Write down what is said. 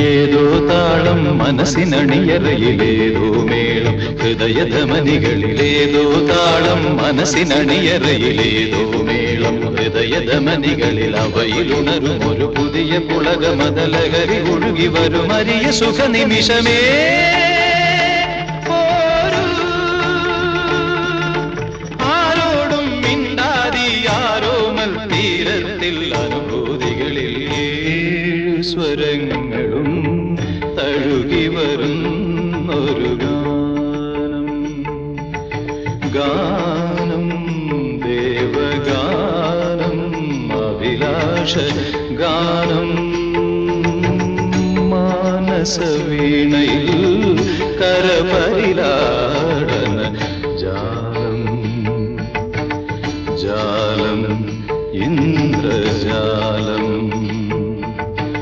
ഏതോ താളം മനസ്സിനണിയറയിലേതോ മേളം ഹൃദയധമനികളിലേതോ താളം മനസ്സിനണിയറയിലേതോ മേളം ഹൃദയധമനികളിൽ അവയിലുണരും ഒരു പുതിയ പുളകമതലകരി ഒഴുകി വരും അരിയ സുഖ നിമിഷമേ ആരോടും മിണ്ടാതി ആരോമൽ തീരത്തിൽ അനുഭൂതികളിൽ സ്വരങ്ങളും തഴുകി വരുന്നൊരു ഗാനം ഗാനം ദേവഗാനം അഭിലാഷ ഗാനം മാനസവീണയിൽ കരപരിലാ